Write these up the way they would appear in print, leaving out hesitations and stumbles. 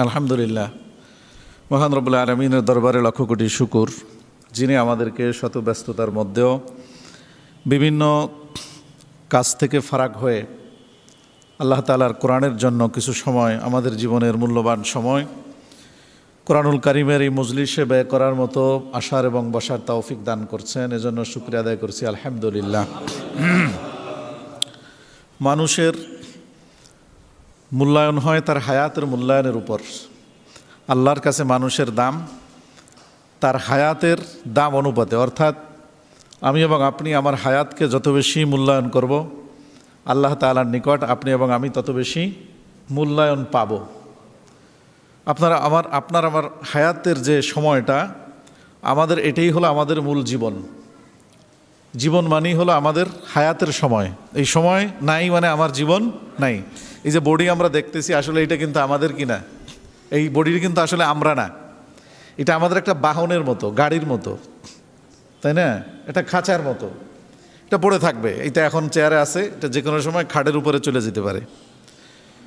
আলহামদুলিল্লাহ, মহান রব্বুল আলামিনের দরবারে লক্ষ কোটি শুকুর, যিনি আমাদেরকে শত ব্যস্ততার মধ্যেও বিভিন্ন কাজ থেকে ফারাক হয়ে আল্লাহ তাআলার কোরআনের জন্য কিছু সময়, আমাদের জীবনের মূল্যবান সময় কোরআনুল কারীমের এই মজলিসে ব্যয় করার মতো আসার এবং বসার তৌফিক দান করছেন। এজন্য শুকরিয়া আদায় করছি আলহামদুলিল্লাহ। মানুষের মূল্যায়ন হয় তার হায়াতের মূল্যায়নের উপর। আল্লাহর কাছে মানুষের দাম তার হায়াতের দাম অনুপাতে, অর্থাৎ আমি এবং আপনি আমার হায়াতকে যত বেশি মূল্যায়ন করব, আল্লাহ তাআলার নিকট আপনি এবং আমি তত বেশি মূল্যায়ন পাব। আপনার আমার হায়াতের যে সময়টা, আমাদের এটাই হলো আমাদের মূল জীবন। জীবন মানেই হলো আমাদের হায়াতের সময়। এই সময় নাই মানে আমার জীবন নাই। এই যে বডি আমরা দেখতেছি, আসলে এটা কিন্তু আমাদের কি না, এই বডির কিন্তু আসলে আমরা না। এটা আমাদের একটা বাহনের মতো, গাড়ির মতো, তাই না? এটা খাঁচার মতো, এটা পড়ে থাকবে। এটা এখন চেয়ারে আছে, এটা যে কোনো সময় খাটের উপরে চলে যেতে পারে।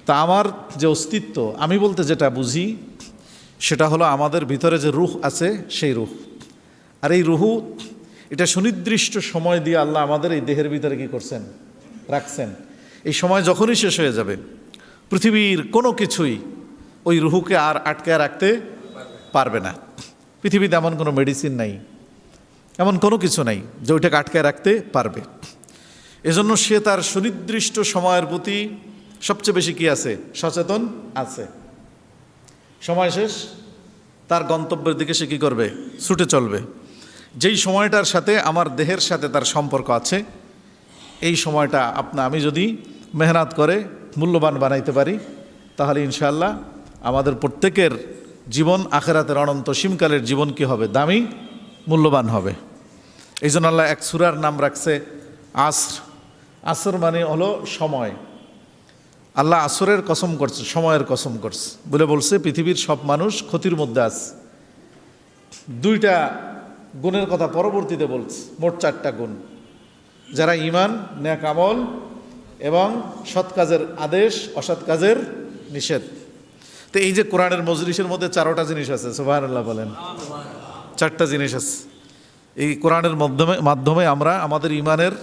তা আমার যে অস্তিত্ব, আমি বলতে যেটা বুঝি, সেটা হলো আমাদের ভিতরে যে রূহ আছে, সেই রূহ। আর এই রূহ, এটা সুনির্দিষ্ট সময় দিয়ে আল্লাহ আমাদের এই দেহের ভিতরে কি করছেন, রাখছেন। এই সময় যখনই শেষ হয়ে যাবে, পৃথিবীর কোনো কিছুই ওই রুহুকে আর আটকে রাখতে পারবে না। পৃথিবীতে এমন কোনো মেডিসিন নাই, এমন কোনো কিছু নাই যে ওইটাকে আটকে রাখতে পারবে। এজন্য সে তার সুনির্দিষ্ট সময়ের প্রতি সবচেয়ে বেশি কি আছে, সচেতন আছে। সময় শেষ, তার গন্তব্যের দিকে সে কী করবে, ছুটে চলবে। যেই সময়টার সাথে আমার দেহের সাথে তার সম্পর্ক আছে, এই সময়টা আমি যদি মেহনত করে মূল্যবান বানাইতে পারি, তাহলে ইনশাআল্লাহ আমাদের প্রত্যেকের জীবন আখিরাতের অনন্ত সীমকালের জীবন কি হবে, দামি, মূল্যবান হবে। এই জন্য আল্লাহ এক সূরার নাম রাখছে আসর। আসর মানে হলো সময়। আল্লাহ আসরের কসম করছে, সময়ের কসম করছে বলে বলছে পৃথিবীর সব মানুষ ক্ষতির মধ্যে আছে। দুইটা গুণের কথা পরবর্তীতে বলছে, মোট 4টা গুণ। যারা ঈমান, নেক আমল এবং সৎ কাজের আদেশ, অসৎ কাজের নিষেধ। তো এই যে কোরআনের মজলিসের মধ্যে 4টা জিনিস আছে, সুবহানাল্লাহ বলেন। 4টা জিনিস আছে। এই কোরআনের মাধ্যমে আমরা আমাদের ঈমানের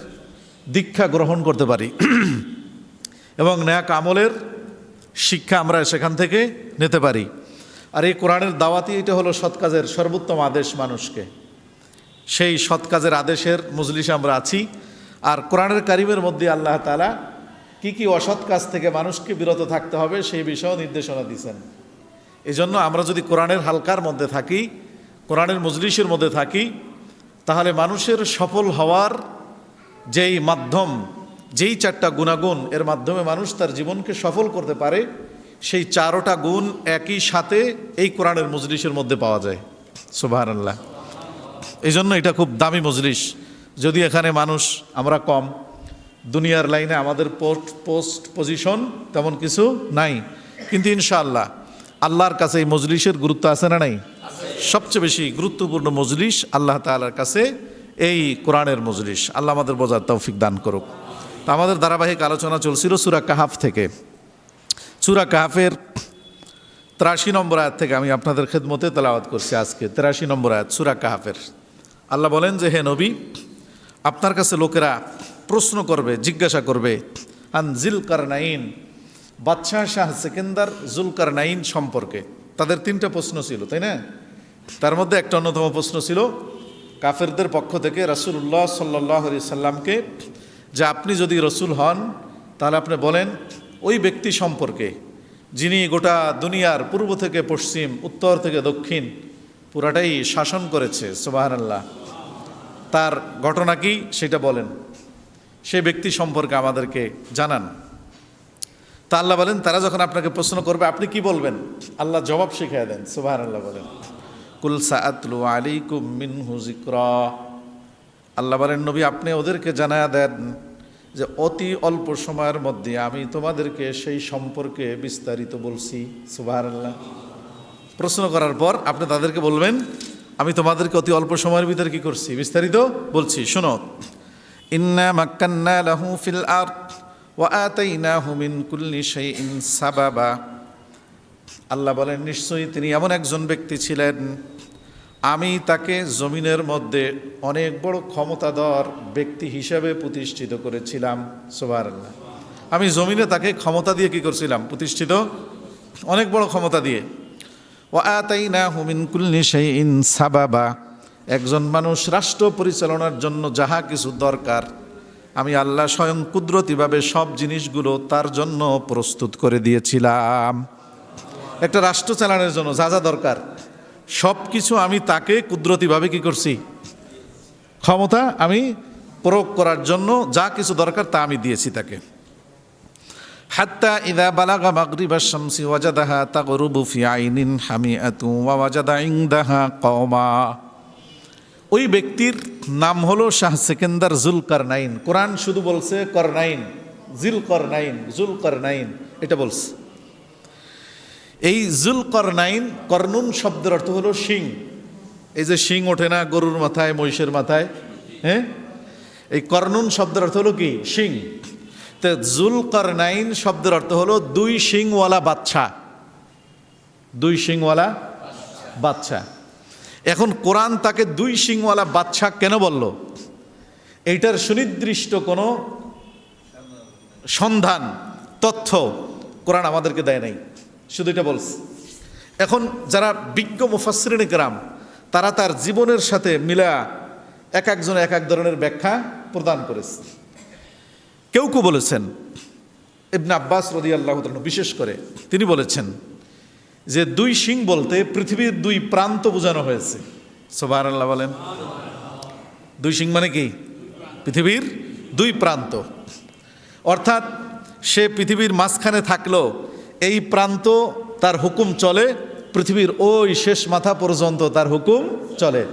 দীক্ষা গ্রহণ করতে পারি এবং নেক আমলের শিক্ষা আমরা সেখান থেকে নিতে পারি। আর এই কোরআনের দাওয়াতি, এটা হলো সৎ কাজের সর্বোত্তম আদেশ মানুষকে। সেই সৎ কাজের আদেশের মজলিসে আমরা আছি। আর কোরআনের কারিমের মধ্যে আল্লাহ তাআলা কি কি অসৎ কাজ থেকে মানুষকে বিরত থাকতে হবে সেই বিষয়েও নির্দেশনা দিয়েছেন। এই জন্য আমরা যদি কোরআনের হালকার মধ্যে থাকি, কোরআনের মজলিসের মধ্যে থাকি, তাহলে মানুষের সফল হওয়ার যেই মাধ্যম, যেই 4টা গুণাগুণ, এর মাধ্যমে মানুষ তার জীবনকে সফল করতে পারে, সেই 4টা গুণ একই সাথে এই কোরআনের মজলিসের মধ্যে পাওয়া যায়। সুবহানাল্লাহ। এই জন্য এটা খুব দামি মজলিস। যদি এখানে মানুষ আমরা কম, দুনিয়ার লাইনে আমাদের পোস্ট পজিশন তেমন কিছু নাই, কিন্তু ইনশাআল্লাহ আল্লাহর কাছে এই মজলিসের গুরুত্ব আছে না নাই? সবচেয়ে বেশি গুরুত্বপূর্ণ মজলিস আল্লাহ তাআলার কাছে এই কোরআনের মজলিস। আল্লাহ আমাদের বোঝার তৌফিক দান করুক। তা আমাদের ধারাবাহিক আলোচনা চলছিল সূরা কাহাফ থেকে। সূরা কাহাফের 83 নম্বর আয়াত থেকে আমি আপনাদের খেদমতে তেলাওয়াত করছি আজকে। 83 নম্বর আয়াত সূরা কাহাফের। আল্লাহ বলেন যে, হে নবী, আপনার কাছে লোকেরা প্রশ্ন করবে, জিজ্ঞাসা করবে আন জিলকারনাইন, বাদশাহ শাহ সেকেন্দার জুলকারনাইন সম্পর্কে। তাদের 3টা প্রশ্ন ছিল, তাই না? তার মধ্যে একটা অন্যতম প্রশ্ন ছিল কাফেরদের পক্ষ থেকে রাসূলুল্লাহ সাল্লাল্লাহু আলাইহি সাল্লামকে, যে আপনি যদি রসুল হন তাহলে আপনি বলেন ওই ব্যক্তি সম্পর্কে যিনি গোটা দুনিয়ার পূর্ব থেকে পশ্চিম, উত্তর থেকে দক্ষিণ পুরাটাই শাসন করেছে। সুবহানাল্লাহ। তার ঘটনা কি সেটা বলেন, সেই ব্যক্তি সম্পর্কে আমাদেরকে জানান। তা আল্লাহ বলেন, তারা যখন আপনাকে প্রশ্ন করবে আপনি কি বলবেন? আল্লাহ জবাব শিখিয়ে দেন। সুবহানাল্লাহ বলেন, কুল সাআতলু আলাইকুম মিনহু যিকরা। আল্লাহ বলেন, নবী আপনি ওদেরকে জানায়া দেন যে অতি অল্প সময়ের মধ্যে আমি তোমাদেরকে সেই সম্পর্কে বিস্তারিত বলছি। সুবহানাল্লাহ। প্রশ্ন করার পর আপনি তাদেরকে বলবেন, আমি তোমাদেরকে অতি অল্প সময়ের ভিতরে কি করছি, বিস্তারিত বলছি। শোনো, ইন্না মাক্কান্না লাহু ফিল আরদ ওয়া আতাইনাহু মিন কুল্লি শাইইন সাবাবা। আল্লাহ বলেন, নিশ্চয়ই তিনি এমন একজন ব্যক্তি ছিলেন, আমি তাকে জমিনের মধ্যে অনেক বড় ক্ষমতাধর ব্যক্তি হিসাবে প্রতিষ্ঠিত করেছিলাম। সুবহানাল্লাহ। আমি জমিনে তাকে ক্ষমতা দিয়ে কি করছিলাম? প্রতিষ্ঠিত, অনেক বড় ক্ষমতা দিয়ে। ওয়া আতাইনাহু মিন কুল্লি শাইইন সাবাবা, একজন মানুষ রাষ্ট্র পরিচালনার জন্য যাহা কিছু দরকার আমি আল্লাহ স্বয়ং কুদরতিভাবে সব জিনিসগুলো তার জন্য প্রস্তুত করে দিয়েছিলাম। একটা রাষ্ট্র চালানোর জন্য যা যা দরকার সব কিছু আমি তাকে কুদরতিভাবে কি করছি? ক্ষমতা আমি প্রয়োগ করার জন্য যা কিছু দরকার তা আমি দিয়েছি তাকে। হাত্তা ইযা বালাগা মাগরিবাশ শামসি ওয়াজাদাহা তাগরুবু ফি আইনিন হামিআতুন ওয়া ওয়াজাদা ইনদাহা কওমা। ওই ব্যক্তির নাম হলো শাহ সেকেন্দার জুলকারনাইন। কোরআন শুধু বলছে করনাইন, জুলকারনাইন এটা বলছে। এই জুলকারনাইন, করনুন শব্দের অর্থ হলো শিং। এই যে শিং ওঠে না গরুর মাথায়, মহিষের মাথায়, হ্যাঁ, এই করনুন শব্দের অর্থ হলো কি? শিং। তো জুলকারনাইন শব্দের অর্থ হলো দুই শিংওয়ালা বাদশা, দুই শিংওয়ালা বাদশা। এখন কোরআন তাকে দুই শিংওয়ালা বাদশা কেন বলল? এইটার সুনির্দিষ্ট কোনো সন্ধান, তথ্য কোরআন আমাদেরকে দেয় নাই, শুধু এটা বলছে। এখন যারা বিজ্ঞ মুফাসসিরিন কিরাম তারা তার জীবনের সাথে মিলা এক একজন এক এক ধরনের ব্যাখ্যা প্রদান করেছে। কেউ কেউ বলেছেন, ইবনে আব্বাস রাদিয়াল্লাহু তাআলা বিশেষ করে তিনি বলেছেন যে দুই শিং বলতে পৃথিবীর দুই প্রান্ত বোঝানো হয়েছে। সুবহানাল্লাহ বলেন। দুই শিং মানে কি? পৃথিবীর দুই প্রান্ত। অর্থাৎ সে পৃথিবীর মাঝখানে থাকলেও এই প্রান্ত তার হুকুম চলে, পৃথিবীর ওই শেষ মাথা পর্যন্ত তার হুকুম চলে।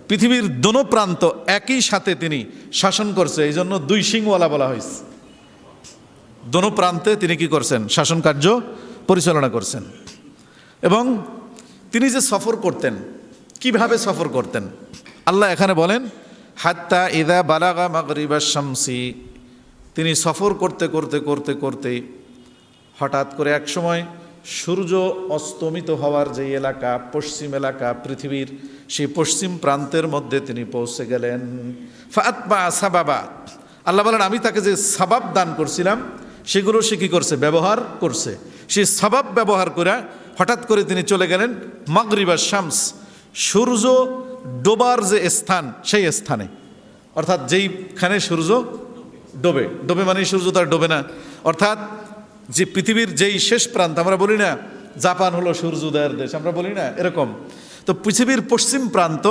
পৃথিবীর দোনো প্রান্ত একই সাথে তিনি শাসন করছে, এই জন্য দুই শিংওয়ালা বলা হয়েছে। দোনো প্রান্তে তিনি কি করছেন? শাসন কার্য পরিচালনা করছেন। এবং তিনি যে সফর করতেন, কিভাবে সফর করতেন আল্লাহ এখানে বলেন, হাত্তা ইযা বালাগা মাগরিবাশ শামসি, তিনি সফর করতে করতে করতে করতে হঠাৎ করে এক সময় সূর্য অস্তমিত হওয়ার যে এলাকা, পশ্চিম এলাকা পৃথিবীর, সেই পশ্চিম প্রান্তের মধ্যে তিনি পৌঁছে গেলেন। ফাতবা সাবাবা, আল্লাহ বলেন আমি তাকে যে সাবাব দান করছিলাম সেগুলো সে কী করছে? ব্যবহার করছে। সেই সাবাব ব্যবহার করে হঠাৎ করে তিনি চলে গেলেন মাগরিবাশ শামস, সূর্য ডোবার যে স্থান সেই স্থানে। অর্থাৎ যেইখানে সূর্য ডোবে, ডোবে মানে সূর্য তার ডোবে না, অর্থাৎ যে পৃথিবীর যেই শেষ প্রান্ত, আমরা বলি না জাপান হলো সূর্যোদয়ের দেশ, আমরা বলি না এরকম। তো পৃথিবীর পশ্চিম প্রান্ত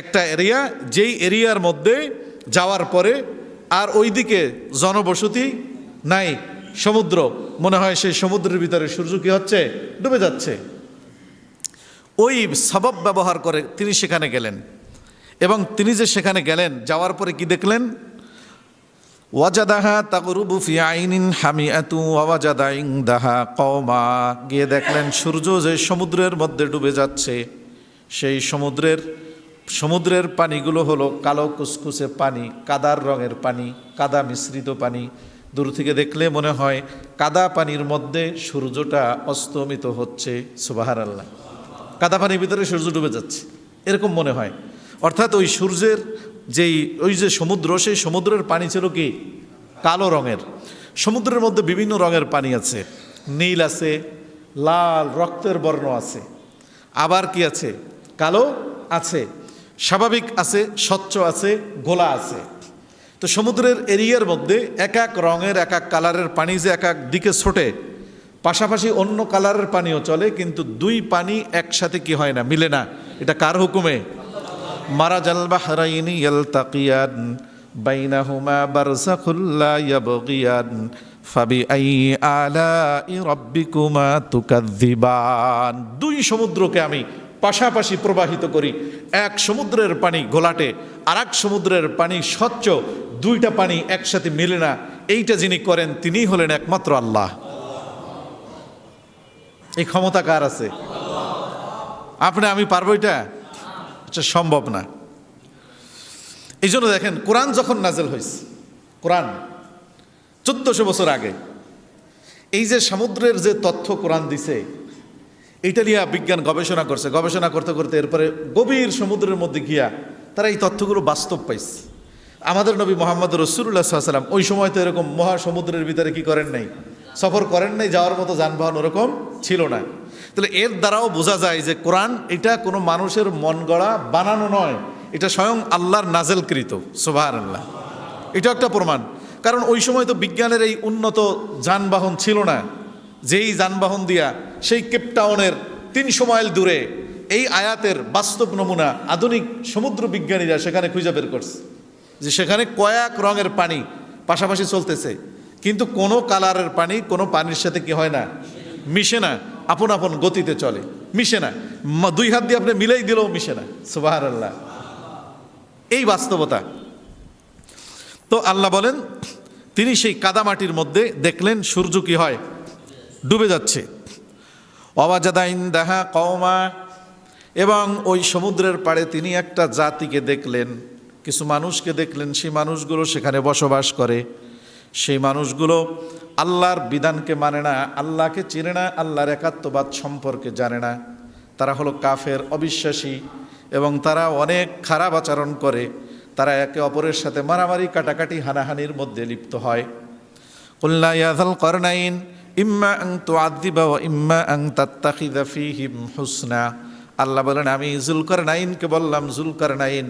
একটা এরিয়া, যেই এরিয়ার মধ্যে যাওয়ার পরে আর ওইদিকে জনবসতি নাই, সমুদ্র, মনে হয় সেই সমুদ্রের ভিতরে সূর্য কি হচ্ছে? ডুবে যাচ্ছে। ওই সবব ব্যবহার করে তিনি সেখানে গেলেন। এবং তিনি যে সেখানে গেলেন, যাওয়ার পরে কি দেখলেন? ওয়াজাদাহা তাগরুবু ফি আইনিন হামিআতু ওয়া ওয়াজাদা ইনদাহা কওমা, গিয়ে দেখলেন সূর্য যে সমুদ্রের মধ্যে ডুবে যাচ্ছে, সেই সমুদ্রের পানিগুলো হলো কালো কুসকুসে পানি, কাদার রঙের পানি, কাদা মিশ্রিত পানি। দূর থেকে দেখলে মনে হয় কাদা পানির মধ্যে সূর্যটা অস্তমিত হচ্ছে। সুবহানাল্লাহ। কাদা পানির ভিতরে সূর্য ডুবে যাচ্ছে এরকম মনে হয়। অর্থাৎ ওই সূর্যের ওই যে সমুদ্র, সেই সমুদ্রের পানি ছিল কি? কালো রঙের। সমুদ্রের মধ্যে বিভিন্ন রঙের পানি আছে, নীল আছে, লাল রক্তের বর্ণ আছে, আবার কি আছে? কালো আছে, স্বাভাবিক আছে, স্বচ্ছ আছে, গোলা আছে। তো সমুদ্রের এরিয়ার মধ্যে এক এক রঙের এক এক কালারের পানি যে এক এক দিকে ছোটে, পাশাপাশি অন্য কালারের পানিও চলে, কিন্তু দুই পানি একসাথে কি হয় না, মিলে না। এটা কার হুকুমে? মারাজাল বাহরাইনি ইয়ালতাকিয়ান বাইনাহুমা বারযাখুল লা ইয়াবগিয়ান ফাবিআই আলাই রাব্বিকুমা তুকাযযিবান। দুই সমুদ্রকে আমি পাশাপাশি প্রবাহিত করি, এক সমুদ্রের পানি ঘোলাটে, আর এক সমুদ্রের পানি স্বচ্ছ, দুইটা পানি একসাথে মিলে না। এইটা যিনি করেন তিনি হলেন একমাত্র আল্লাহ। এই ক্ষমতা কার আছে? আপনি আমি পারবো এটা? আচ্ছা, সম্ভব না। এই জন্য দেখেন, কোরআন যখন নাজেল হয়েছে, কোরআন 1400 বছর আগে, এই যে সমুদ্রের যে তথ্য কোরআন দিছে, এটা নিয়ে বিজ্ঞান গবেষণা করছে, গবেষণা করতে করতে এরপরে গভীর সমুদ্রের মধ্যে গিয়া তারা এই তথ্যগুলো বাস্তব পাইছে। আমাদের নবী মোহাম্মদ রাসূলুল্লাহ সাল্লাল্লাহু আলাইহি ওয়াসাল্লাম ওই সময় তো এরকম মহাসমুদ্রের ভিতরে কি করেন নাই, সফর করেন নাই, যাওয়ার মতো যানবাহন ওরকম ছিল না। তাহলে এর দ্বারাও বোঝা যায় যে কোরআন এটা কোনো মানুষের মন গড়া বানানো নয়, এটা স্বয়ং আল্লাহর নাজেলকৃত। সুবহানাল্লাহ। এটা একটা প্রমাণ। কারণ ওই সময় তো বিজ্ঞানের এই উন্নত যানবাহন ছিল না, যেই যানবাহন দিয়া সেই কেপটাউনের 300 মাইল দূরে এই আয়াতের বাস্তব নমুনা আধুনিক সমুদ্র বিজ্ঞানীরা সেখানে খুঁজে বের করছে যে সেখানে কয়েক রঙের পানি পাশাপাশি চলতেছে, কিন্তু কোনো কালারের পানি কোনো পানির সাথে কি হয় না, মিশে না, আপন আপন গতিতে চলে, মিশে না। 2 হাত দিয়ে আপনি মিলাই দিলেও মিশে না। সুবহানাল্লাহ। এই বাস্তবতা। তো আল্লাহ বলেন তিনি সেই কাদামাটির মধ্যে দেখলেন সূর্য কি হয়, ডুবে যাচ্ছে। ওয়াজাদা ইনদাহা কওমা, এবং ওই সমুদ্রের পাড়ে তিনি একটা জাতিকে দেখলেন, কিছু মানুষকে দেখলেন। সেই মানুষগুলো সেখানে বসবাস করে, সেই মানুষগুলো আল্লাহর বিধানকে মানে না, আল্লাহকে চিনে না, আল্লাহর একাত্মবাদ সম্পর্কে জানে না। তারা হলো কাফের, অবিশ্বাসী, এবং তারা অনেক খারাপ আচরণ করে। তারা একে অপরের সাথে মারামারি, কাটাকাটি, হানাহানির মধ্যে লিপ্ত হয়। কুল্লা ইয়া যাল করনাইন ইম্মা আন তুআযিবা ওয়া ইম্মা আন তাত্তাখিযা ফীহিম হুসনা। আল্লাহ বলেন আমি যুলকারনাইনকে বললাম, যুলকারনাইন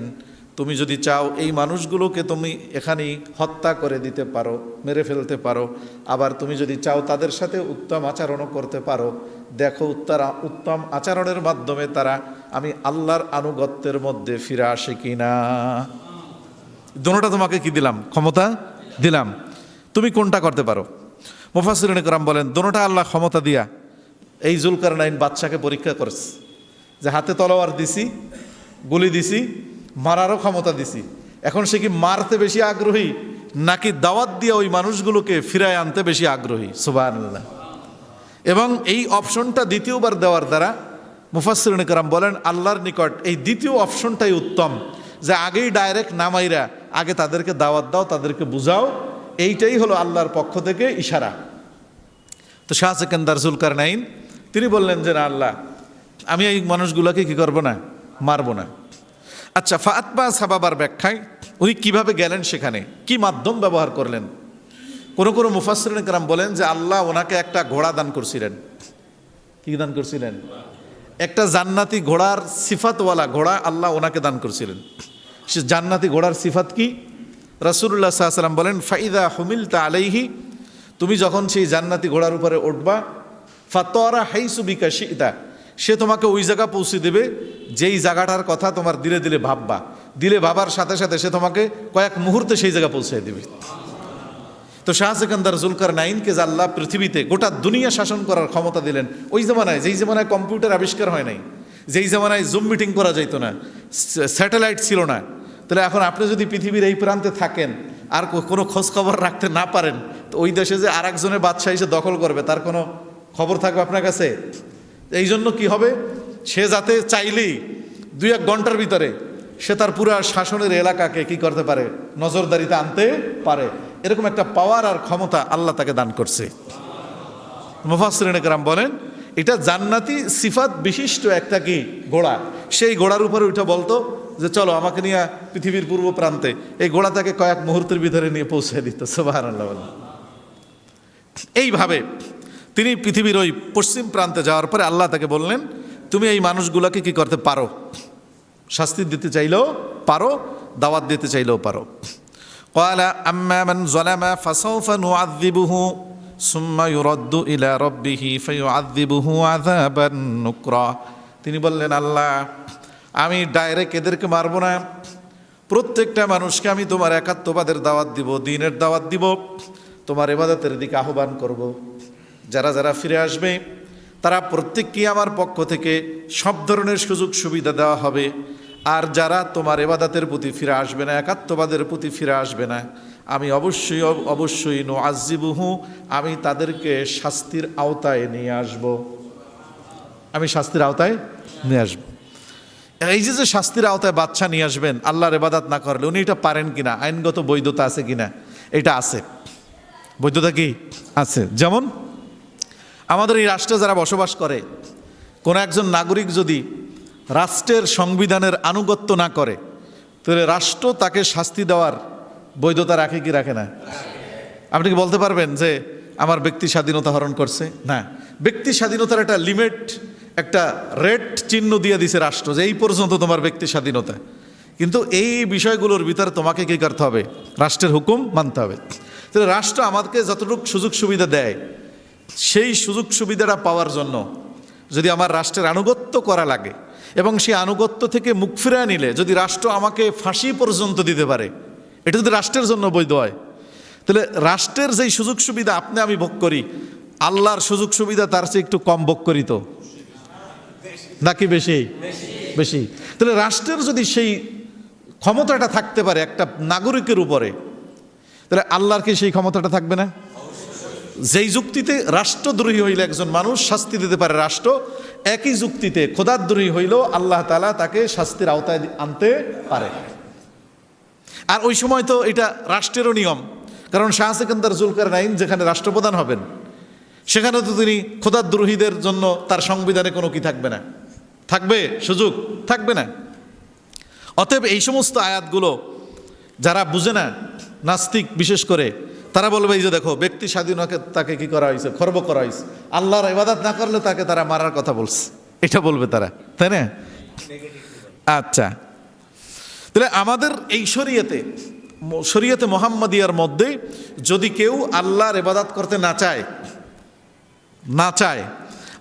তুমি যদি চাও এই মানুষগুলোকে তুমি এখানেই হত্যা করে দিতে পারো, মেরে ফেলতে পারো, আবার তুমি যদি চাও তাদের সাথে উত্তম আচরণও করতে পারো। দেখো উত্তম আচরণের মাধ্যমে তারা আমি আল্লাহর আনুগত্যের মধ্যে ফিরে আসে কিনা। দোনোটা তোমাকে কি দিলাম, ক্ষমতা দিলাম, তুমি কোনটা করতে পারো। মুফাসসিরিন কেরাম বলেন দোনোটা আল্লাহ ক্ষমতা দিয়া এই যুলকারনাইন বাদশাকে পরীক্ষা করেছে, যে হাতে তলোয়ার দিছি, গুলি দিছি, মারারও ক্ষমতা দিছি, এখন সে কি মারতে বেশি আগ্রহী নাকি দাওয়াত দিয়ে ওই মানুষগুলোকে ফিরায় আনতে বেশি আগ্রহী। সুবহানাল্লাহ। এবং এই অপশনটা দ্বিতীয়বার দেওয়ার দ্বারা মুফাসসিরিন কেরাম বলেন আল্লাহর নিকট এই দ্বিতীয় অপশনটাই উত্তম, যে আগেই ডাইরেক্ট নামাইরা আগে তাদেরকে দাওয়াত দাও, তাদেরকে বুঝাও, এইটাই হলো আল্লাহর পক্ষ থেকে ইশারা। তো শাহ সেকেন্দার যুলকারনাইন তিনি বললেন যে না আল্লাহ, আমি এই মানুষগুলোকে কি করব না, মারব না। আচ্ছা, ফাতবা সাবাবার ব্যাখ্যায় উনি কিভাবে গেলেন, সেখানে কি মাধ্যম ব্যবহার করলেন। কোনো কোনো মুফাসসিরিন কেরাম বলেন যে আল্লাহ ওনাকে একটা ঘোড়া দান করছিলেন। কি দান করছিলেন? একটা জান্নাতি ঘোড়ার সিফাতওয়ালা ঘোড়া আল্লাহ ওনাকে দান করছিলেন। সে জান্নাতি ঘোড়ার সিফাত কি? রাসূলুল্লাহ সাল্লাল্লাহু আলাইহি ওয়াসাল্লাম বলেন ফাইদা হুমিলতা আলাইহি, তুমি যখন সেই জান্নাতি ঘোড়ার উপরে উঠবা, ফাতারা হাইসু বিকা শিতা, সে তোমাকে ওই জায়গা পৌঁছে দেবে যেই জায়গাটার কথা তোমার দিলে দিলে ভাববা, দিলে ভাবার সাথে সাথে সে তোমাকে কয়েক মুহূর্তে সেই জায়গা পৌঁছে দেবে। তো শাহ সেকান্দার যুলকারনাইনকে যে আল্লাহ পৃথিবীতে গোটা দুনিয়া শাসন করার ক্ষমতা দিলেন, ওই জামানায়, যেই জামানায় কম্পিউটার আবিষ্কার হয় নাই, যেই জামানায় জুম মিটিং করা যাইতো না, স্যাটেলাইট ছিল না, তাহলে এখন আপনি যদি পৃথিবীর এই প্রান্তে থাকেন আর কোনো খোঁজখবর রাখতে না পারেন, তো ওই দেশে যে আর একজনের বাদশাহ এসে দখল করবে তার কোনো খবর থাকবে আপনার কাছে? এই জন্য কি হবে, সে যাতে চাইলেই 2-1 ঘন্টার ভিতরে সে তার পুরা শাসনের এলাকাকে কি করতে পারে, নজরদারিতে আনতে পারে, এরকম একটা পাওয়ার আর ক্ষমতা আল্লাহ তাকে দান করছে। মুফাসসিরিন কেরাম বলেন এটা জান্নাতি সিফাত বিশিষ্ট একটা কি ঘোড়া, সেই ঘোড়ার উপরে উঠে বলতো যে চলো আমাকে নিয়ে পৃথিবীর পূর্ব প্রান্তে, এই ঘোড়া তাকে কয়েক মুহূর্তের ভিতরে নিয়ে পৌঁছে দিত। সুবহানাল্লাহ। এইভাবে তিনি পৃথিবীর ওই পশ্চিম প্রান্তে যাওয়ার পরে আল্লাহ তাকে বললেন তুমি এই মানুষগুলোকে কি করতে পারো, শাস্তি দিতে চাইলেও পারো, দাওয়াত দিতে চাইলেও পারো। ক্বালা আম্মা মান যালামা ফাসাউফা নুআযযিবুহু সুম্মা ইউরাদ্দু ইলা রাব্বিহি ফায়ুআযযিবুহু আযাবান নুকরা। তিনি বললেন আল্লাহ আমি ডাইরেক্ট এদেরকে মারবো না, প্রত্যেকটা মানুষকে আমি তোমার একাত্মবাদের দাওয়াত দিব, দ্বীনের দাওয়াত দিব, তোমার ইবাদতের দিকে আহ্বান করব। যারা যারা ফিরে আসবে তারা প্রত্যেককে আমার পক্ষ থেকে সব ধরনের সুযোগ সুবিধা দেওয়া হবে। আর যারা তোমার ইবাদতের প্রতি ফিরে আসবে না, একাত্মবাদের প্রতি ফিরে আসবে না, আমি অবশ্যই নুআযযিবুহু, আমি তাদেরকে শাস্তির আওতায় নিয়ে আসব। আমি শাস্তির আওতায় নিয়ে আসব। এই যে শাস্তির আওতায় বাদশা নিয়ে আসবেন আল্লাহর ইবাদত না করলে, উনি এটা পারেন কিনা, আইনগত বৈধতা আছে কিনা, এটা আছে, বৈধতা কি আছে। যেমন আমাদের এই রাষ্ট্রে যারা বসবাস করে কোনো একজন নাগরিক যদি রাষ্ট্রের সংবিধানের আনুগত্য না করে, তাহলে রাষ্ট্র তাকে শাস্তি দেওয়ার বৈধতা রাখে কি রাখে না? আপনি কি বলতে পারবেন যে আমার ব্যক্তি স্বাধীনতা হরণ করছে? না, ব্যক্তি স্বাধীনতার একটা লিমিট, একটা রেড চিহ্ন দিয়ে দিছে রাষ্ট্র যে এই পর্যন্ত তোমার ব্যক্তি স্বাধীনতা। কিন্তু এই বিষয়গুলোর ভিতরে তোমাকে কী করতে হবে? রাষ্ট্রের হুকুম মানতে হবে। তাহলে রাষ্ট্র আমাদেরকে যতটুকু সুযোগ সুবিধা দেয়, সেই সুযোগ সুবিধাটা পাওয়ার জন্য যদি আমার রাষ্ট্রের আনুগত্য করা লাগে এবং সেই আনুগত্য থেকে মুখ ফিরিয়ে নিলে যদি রাষ্ট্র আমাকে ফাঁসি পর্যন্ত দিতে পারে, এটা যদি রাষ্ট্রের জন্য বৈধ হয়, তাহলে রাষ্ট্রের যেই সুযোগ সুবিধা আপনি আমি ভোগ করি, আল্লাহর সুযোগ সুবিধা তার চেয়ে একটু কম ভোগ করি তো নাকি বেশি? বেশি। তাহলে রাষ্ট্রের যদি সেই ক্ষমতাটা থাকতে পারে একটা নাগরিকের উপরে, তাহলে আল্লাহর কি সেই ক্ষমতাটা থাকবে না? যেই যুক্তিতে রাষ্ট্রদ্রোহী হইলে একজন মানুষ শাস্তি দিতে পারে রাষ্ট্র, একই যুক্তিতে খোদাদ্রোহী হইলেও আল্লাহ তাআলা তাকে শাস্তির আওতায় আনতে পারে। আর ওই সময় তো এটা রাষ্ট্রেরও নিয়ম, কারণ শাহ সেকেন্দার জুলকারনাইন যেখানে রাষ্ট্রপ্রধান হবেন, সেখানে তো তিনি খোদাদ্রোহীদের জন্য তার সংবিধানে কোনো কি থাকবে না? থাকবে সুযোগ? থাকবে না। অতএব এই সমস্ত আয়াতগুলো যারা বুঝে না, নাস্তিক বিশেষ করে, তারা বলবে এই যে দেখো ব্যক্তি স্বাধীনতাকে কি করা হয়েছে? খর্ব করা হয়েছে। আল্লাহর ইবাদত না করলে তাকে তারা মারার কথা বলছে, এটা বলবে তারা, তাই না? আচ্ছা, তাহলে আমাদের এই শরীয়তে মুহাম্মাদিয়ার মধ্যে যদি কেউ আল্লাহর ইবাদত করতে না চায়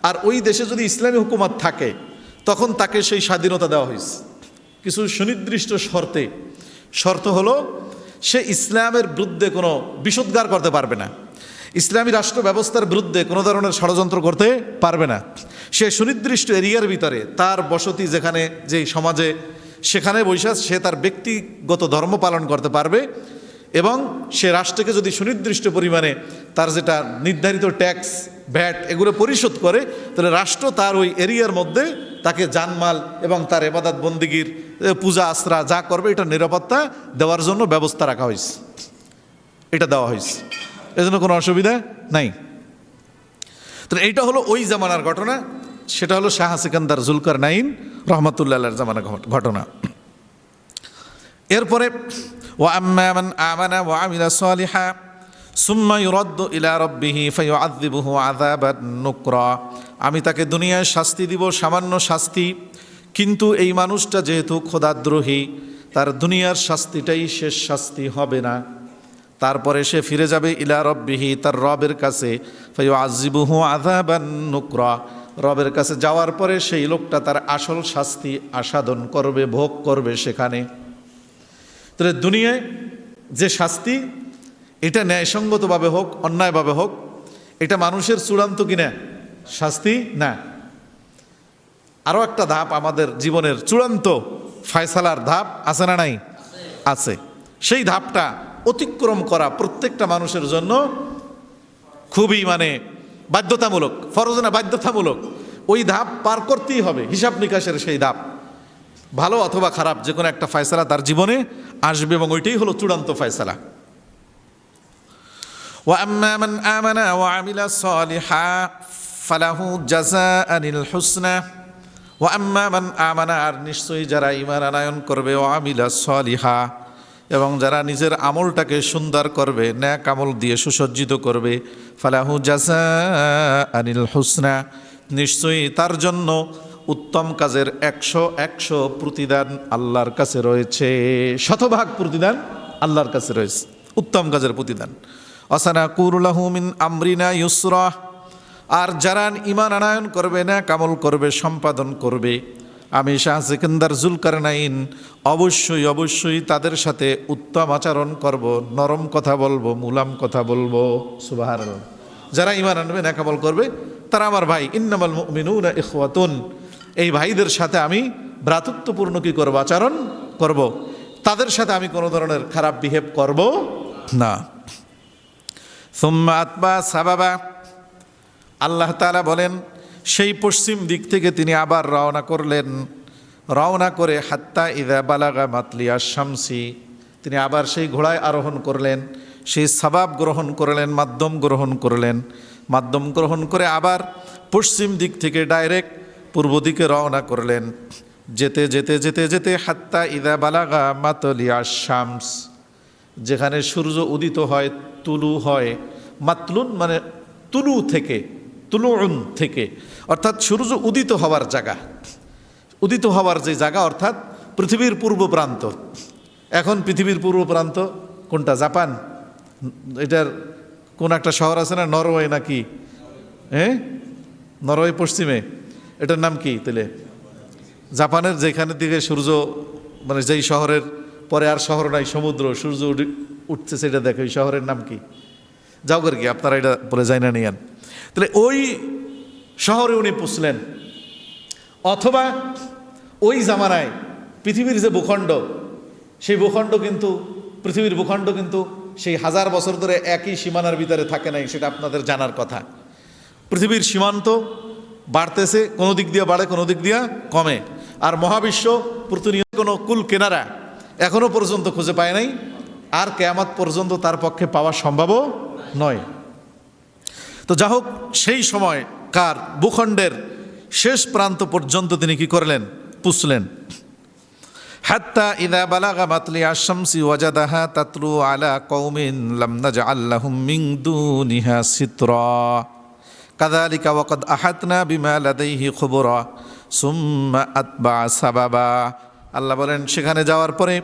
আর ওই দেশে যদি ইসলামী হুকুমত থাকে, তখন তাকে সেই স্বাধীনতা দেওয়া হয়েছে কিছু সুনির্দিষ্ট শর্ত হলো সে ইসলামের বিরুদ্ধে কোনো বিষোদ্গার করতে পারবে না, ইসলামী রাষ্ট্র ব্যবস্থার বিরুদ্ধে কোনো ধরনের ষড়যন্ত্র করতে পারবে না। সে সুনির্দিষ্ট এরিয়ার ভিতরে তার বসতি যেখানে যেই সমাজে সেখানে বৈশাখ সে তার ব্যক্তিগত ধর্ম পালন করতে পারবে এবং সে রাষ্ট্রকে যদি সুনির্দিষ্ট পরিমাণে তার যেটা নির্ধারিত ট্যাক্স ভ্যাট এগুলো পরিশোধ করে, তাহলে রাষ্ট্র তার ওই এরিয়ার মধ্যে তাকে জানমাল এবং তার ইবাদত বন্দিগির পূজা আশ্রা যা করবে এটা নিরাপত্তা দেওয়ার জন্য ব্যবস্থা রাখা হয়েছে, এটা দেওয়া হয়েছে, এজন্য কোনো অসুবিধা নাই। তো এইটা হলো ওই জামানার ঘটনা, সেটা হলো শাহ সেকেন্দার জুলকারনাইন রহমাতুল্লাহর জামানার ঘটনা। এরপরে ওয়া আম্মা মান আমানা ওয়া আমিলা সালিহা সুম্মা ইউরাদ্দু ইলা রাব্বিহি ফায়ুআযযিবুহু আযাবান নুকরা, আমি তাকে দুনিয়ায় শাস্তি দিব, সামান্য শাস্তি, কিন্তু এই মানুষটা যেহেতু খোদাদ্রোহী, তার দুনিয়ার শাস্তিটাই শেষ শাস্তি হবে না, তারপরে সে ফিরে যাবে ইলা রাব্বিহি, তার রবের কাছে, ফায়ুআযযিবুহু আযাবান নুকরা, রবের কাছে যাওয়ার পরে সেই লোকটা তার আসল শাস্তি আস্বাদন করবে, ভোগ করবে সেখানে। তাহলে দুনিয়ায় যে শাস্তি, এটা ন্যায়সঙ্গতভাবে হোক অন্যায়ভাবে হোক, এটা মানুষের চূড়ান্ত কিনা শাস্তি না। আরও একটা ধাপ আমাদের জীবনের চূড়ান্ত ফয়সালার ধাপ আছে না নাই? আছে। সেই ধাপটা অতিক্রম করা প্রত্যেকটা মানুষের জন্য খুবই বাধ্যতামূলক, ফরজ না বাধ্যতামূলক। ওই ধাপ পার করতেই হবে, হিসাব নিকাশের সেই ধাপ, ভালো অথবা খারাপ যে কোনো একটা ফয়সালা তার জীবনে আসবে এবং ওইটাই হলো চূড়ান্ত ফয়সালা। ওয়া আম্মা মান আমানা ওয়া আমিলা সালিহা ফালাহু জাযাআনিল হুসনা ওয়া আম্মা মান আমানা, আর নিশ্চয়ই যারা ঈমান আনয়ন করবে, ওয়া আমিলা সালিহা, এবং যারা নিজের আমলটাকে সুন্দর করবে, নেক আমল দিয়ে সুসজ্জিত করবে, ফালাহু জাযাআনিল হুসনা, নিশ্চয়ই তার জন্য উত্তম কাজের 100 প্রতিদান আল্লাহর কাছে রয়েছে, শতভাগ প্রতিদান আল্লাহর কাছে রয়েছে, উত্তম কাজের প্রতিদান। ওয়াসানাকুলু লাহু মিন আমরিনা ইউসরা, আর যারা ঈমান আনয়ন করবে, নেক আমল করবে, সম্পাদন করবে, আমি শাহ সেকেন্দার জুলকারনাইন অবশ্যই তাদের সাথে উত্তম আচরণ করব, নরম কথা বলবো, মুলাম কথা বলবো। সুবহানাল্লাহ। যারা ঈমান আনবে, নেক আমল করবে, তারা আমার ভাই। ইন্নামাল মুমিনুনা ইখওয়াতুন, এই ভাইদের সাথে আমি ভ্রাতৃত্বপূর্ণ কি করব? আচরণ করব, তাদের সাথে আমি কোনো ধরনের খারাপ বিহেভ করব না। সুম্মা আতবা সাবাবা, আল্লাহ তাআলা বলেন সেই পশ্চিম দিক থেকে তিনি আবার রওনা করে হাত্তা ইযা বালাগা মাতলিয়া শামসি, তিনি আবার সেই ঘোড়ায় আরোহণ করলেন, সেই সাবাব গ্রহণ করলেন, মাধ্যম গ্রহণ করে আবার পশ্চিম দিক থেকে ডাইরেক্ট পূর্ব দিকে রওনা করলেন। যেতে যেতে যেতে যেতে হাত্তা ইদা বালাগা মাতলিয়া শামস, যেখানে সূর্য উদিত হয়, তুলু হয়। মাতলুন মানে তুলু থেকে, তুলুন থেকে, অর্থাৎ সূর্য উদিত হওয়ার জায়গা, উদিত হওয়ার যে জায়গা, অর্থাৎ পৃথিবীর পূর্ব প্রান্ত। এখন পৃথিবীর পূর্ব প্রান্ত কোনটা? জাপান? এটার কোন একটা শহর আছে না, নরওয়ে নাকি? হ্যাঁ, নরওয়ে পশ্চিমে। এটার নাম কি তাহলে? জাপানের যেখানের দিকে সূর্য, মানে যেই শহরের পরে আর শহর নাই, সমুদ্র, সূর্য উঠছে সেটা দেখে, ওই শহরের নাম কি? যাও করে কি, আপনারা এটা বলে যাই না নিয়ান। তাহলে ওই শহরে উনি পুষলেন। অথবা ওই জামানায় পৃথিবীর যে ভূখণ্ড, সেই ভূখণ্ড কিন্তু, পৃথিবীর ভূখণ্ড কিন্তু সেই 1000 বছর ধরে একই সীমানার ভিতরে থাকে নাই, সেটা আপনাদের জানার কথা। পৃথিবীর সীমান্ত বাড়তেছে, কোনো দিক দিয়ে বাড়ে, কোনো দিক দিয়ে কমে। আর মহাবিশ্ব প্রতিনিয়ত কোনো কুল কেনারা এখনো পর্যন্ত খুঁজে পায় নাই, আর কিয়ামত পর্যন্ত তার পক্ষে পাওয়া সম্ভবও নয়। তো যা হোক, সেই সময় কার ভূখণ্ডের শেষ প্রান্ত পর্যন্ত তিনি কি করলেন? পুষলেন। হাত্তা ইদা বালাগা মাতলিয়া শামসি ওয়াজাদাহা তাতলু আলা কওমিন লাম নাজআল লাহুম মিন দুনিহা সিতরা কাযালিকা ওয়া ক্বাদ আহাতনা বিমা লাদাইহি খুবরা সুম্মা আতবা সাবাবা। আল্লাহ বলেন, সেখানে যাওয়ার পরে